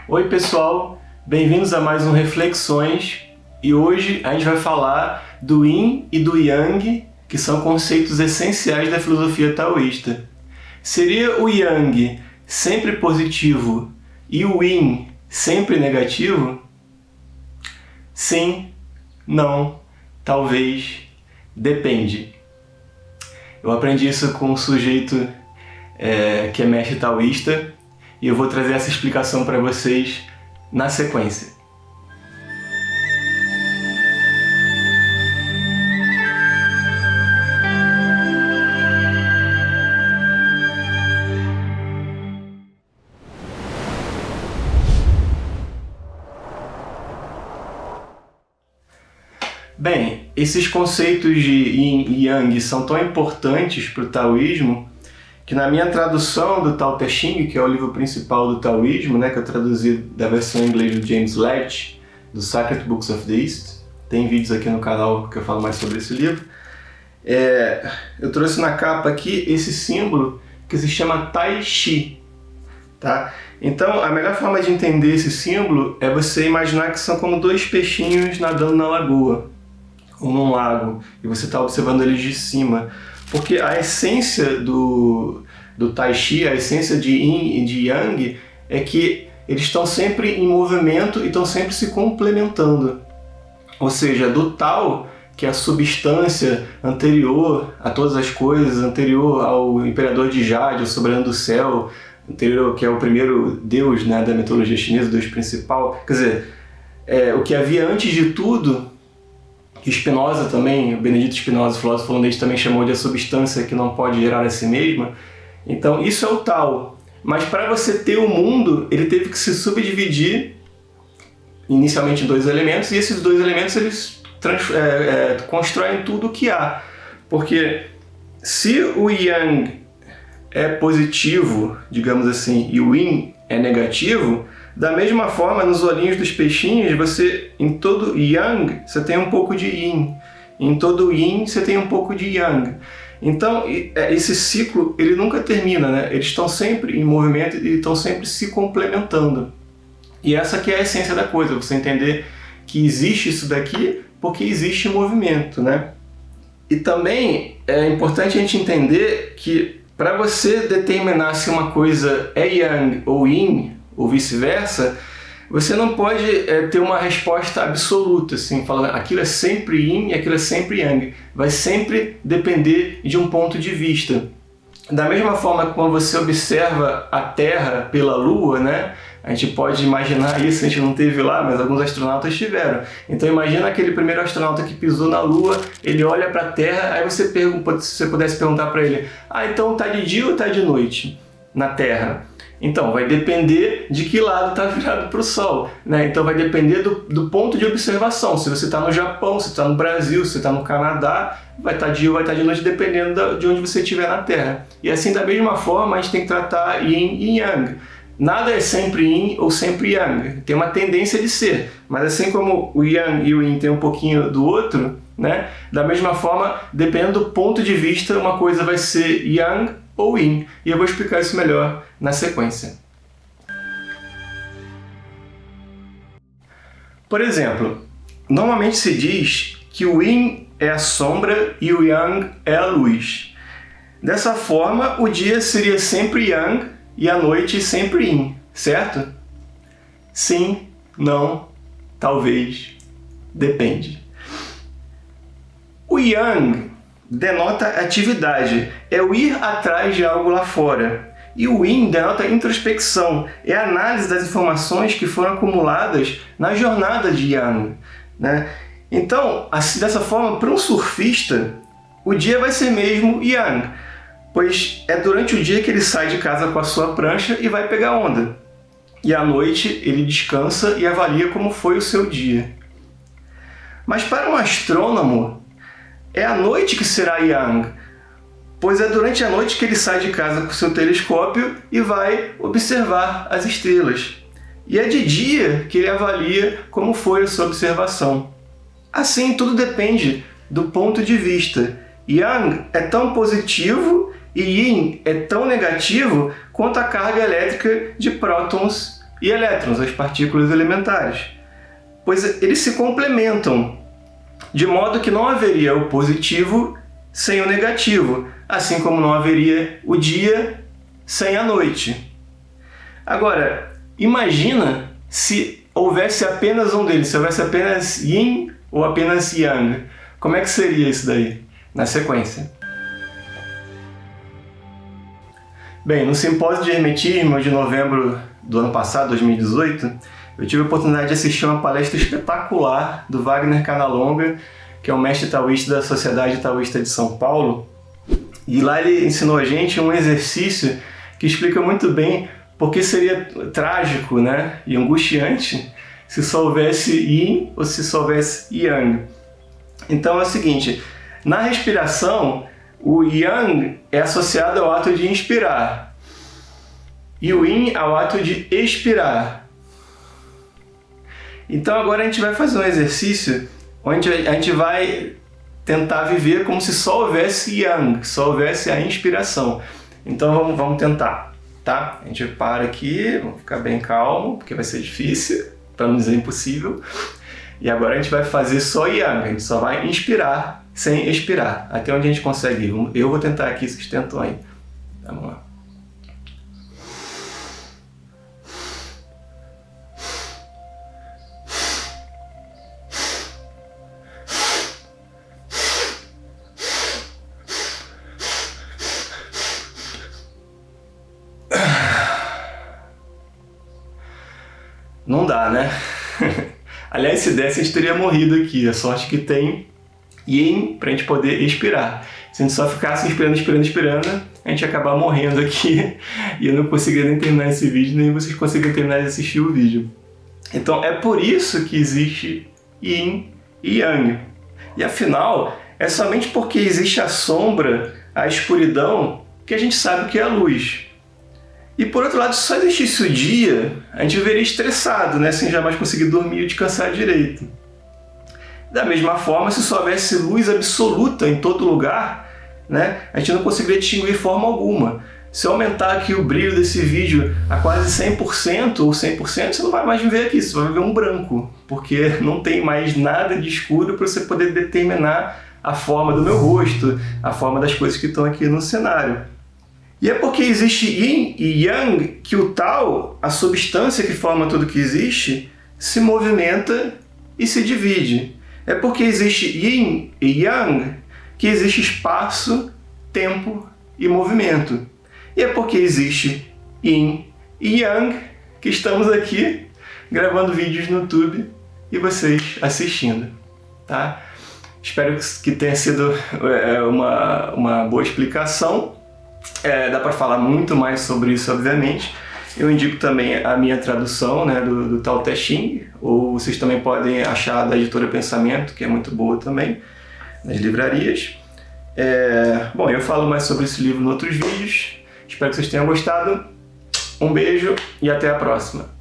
Oi pessoal, bem-vindos a mais um Reflexões e hoje a gente vai falar do Yin e do Yang, que são conceitos essenciais da filosofia taoísta. Seria o Yang sempre positivo e o Yin sempre negativo? Sim, não, talvez, depende. Eu aprendi isso com um sujeito que é mestre taoísta e eu vou trazer essa explicação para vocês na sequência. Bem, esses conceitos de Yin e Yang são tão importantes para o taoísmo que na minha tradução do Tao Te Ching, que é o livro principal do taoísmo, que eu traduzi da versão em inglês do James Ledge, do Sacred Books of the East, tem vídeos aqui no canal que eu falo mais sobre esse livro, eu trouxe na capa aqui esse símbolo que se chama Tai Chi. Tá? Então, a melhor forma de entender esse símbolo é você imaginar que são como dois peixinhos nadando na lagoa, ou num lago, e você está observando eles de cima. Porque a essência do Tai Chi, a essência de Yin e de Yang, é que eles estão sempre em movimento e estão sempre se complementando. Ou seja, do Tao, que é a substância anterior a todas as coisas, anterior ao imperador de Jade, o soberano do céu, anterior, que é o primeiro deus, da mitologia chinesa, o deus principal. Quer dizer, o que havia antes de tudo, que Spinoza também, o Benedito Spinoza, filósofo holandês, também chamou de a substância que não pode gerar a si mesma. Então isso é o Tao. Mas para você ter o mundo, ele teve que se subdividir inicialmente em dois elementos, e esses dois elementos eles constroem tudo o que há. Porque se o Yang é positivo, digamos assim, e o Yin é negativo, da mesma forma, nos olhinhos dos peixinhos, em todo Yang, você tem um pouco de Yin. Em todo Yin, você tem um pouco de Yang. Então, esse ciclo, ele nunca termina, Eles estão sempre em movimento e estão sempre se complementando. E essa que é a essência da coisa, você entender que existe isso daqui porque existe movimento, E também é importante a gente entender que para você determinar se uma coisa é Yang ou Yin, ou vice-versa, você não pode ter uma resposta absoluta, assim, falando aquilo é sempre Yin e aquilo é sempre Yang. Vai sempre depender de um ponto de vista. Da mesma forma que quando você observa a Terra pela Lua, a gente pode imaginar isso, a gente não teve lá, mas alguns astronautas tiveram. Então imagina aquele primeiro astronauta que pisou na Lua, ele olha para a Terra, aí se você pudesse perguntar para ele, então tá de dia ou tá de noite na Terra? Então, vai depender de que lado está virado para o Sol, Então vai depender do ponto de observação. Se você está no Japão, se está no Brasil, se está no Canadá, vai estar dia ou vai estar de noite, dependendo de onde você estiver na Terra. E assim, da mesma forma, a gente tem que tratar Yin e Yang. Nada é sempre Yin ou sempre Yang. Tem uma tendência de ser. Mas assim como o Yang e o Yin tem um pouquinho do outro, Da mesma forma, dependendo do ponto de vista, uma coisa vai ser Yang ou Yin. E eu vou explicar isso melhor na sequência. Por exemplo, normalmente se diz que o Yin é a sombra e o Yang é a luz. Dessa forma, o dia seria sempre Yang e a noite sempre Yin, certo? Sim, não, talvez, depende. O Yang denota atividade, é o ir atrás de algo lá fora. E o Yin denota introspecção, é a análise das informações que foram acumuladas na jornada de Yang. Então, assim, dessa forma, para um surfista, o dia vai ser mesmo Yang, pois é durante o dia que ele sai de casa com a sua prancha e vai pegar onda. E à noite ele descansa e avalia como foi o seu dia. Mas para um astrônomo, é à noite que será Yang, pois é durante a noite que ele sai de casa com seu telescópio e vai observar as estrelas. E é de dia que ele avalia como foi a sua observação. Assim, tudo depende do ponto de vista. Yang é tão positivo e Yin é tão negativo quanto a carga elétrica de prótons e elétrons, as partículas elementares, pois eles se complementam, de modo que não haveria o positivo sem o negativo, assim como não haveria o dia sem a noite. Agora, imagina se houvesse apenas um deles, se houvesse apenas Yin ou apenas Yang. Como é que seria isso daí, na sequência? Bem, no simpósio de Hermetismo de novembro do ano passado, 2018, eu tive a oportunidade de assistir uma palestra espetacular do Wagner Canalonga, que é um mestre taoísta da Sociedade Taoísta de São Paulo. E lá ele ensinou a gente um exercício que explica muito bem por que seria trágico, né, e angustiante se só houvesse Yin ou se só houvesse Yang. Então é o seguinte, na respiração, o Yang é associado ao ato de inspirar e o Yin ao ato de expirar. Então agora a gente vai fazer um exercício onde a gente vai tentar viver como se só houvesse Yang, só houvesse a inspiração. Então vamos tentar, tá? A gente para aqui, vamos ficar bem calmo, porque vai ser difícil, para não dizer impossível. E agora a gente vai fazer só Yang, a gente só vai inspirar sem expirar, até onde a gente consegue ir. Eu vou tentar aqui, vocês tentam aí. Vamos lá. Não dá, né? Aliás, se desse, a gente teria morrido aqui. A sorte que tem Yin pra gente poder expirar. Se a gente só ficasse esperando, a gente ia acabar morrendo aqui e eu não conseguiria nem terminar esse vídeo, nem vocês conseguiriam terminar de assistir o vídeo. Então é por isso que existe Yin e Yang. E afinal, é somente porque existe a sombra, a escuridão, que a gente sabe que é a luz. E por outro lado, se só existisse o dia, a gente viveria estressado, né? Sem jamais conseguir dormir ou descansar direito. Da mesma forma, se só houvesse luz absoluta em todo lugar, né? A gente não conseguiria distinguir forma alguma. Se eu aumentar aqui o brilho desse vídeo a quase 100% ou 100%, você não vai mais ver aqui, você vai ver um branco, porque não tem mais nada de escuro para você poder determinar a forma do meu rosto, a forma das coisas que estão aqui no cenário. E é porque existe Yin e Yang que o Tao, a substância que forma tudo que existe, se movimenta e se divide. É porque existe Yin e Yang que existe espaço, tempo e movimento. E é porque existe Yin e Yang que estamos aqui gravando vídeos no YouTube e vocês assistindo, tá? Espero que tenha sido uma boa explicação. Dá para falar muito mais sobre isso, obviamente. Eu indico também a minha tradução, né, do Tao Te Ching, ou vocês também podem achar da editora Pensamento, que é muito boa também, nas livrarias. Bom, eu falo mais sobre esse livro em outros vídeos. Espero que vocês tenham gostado. Um beijo e até a próxima.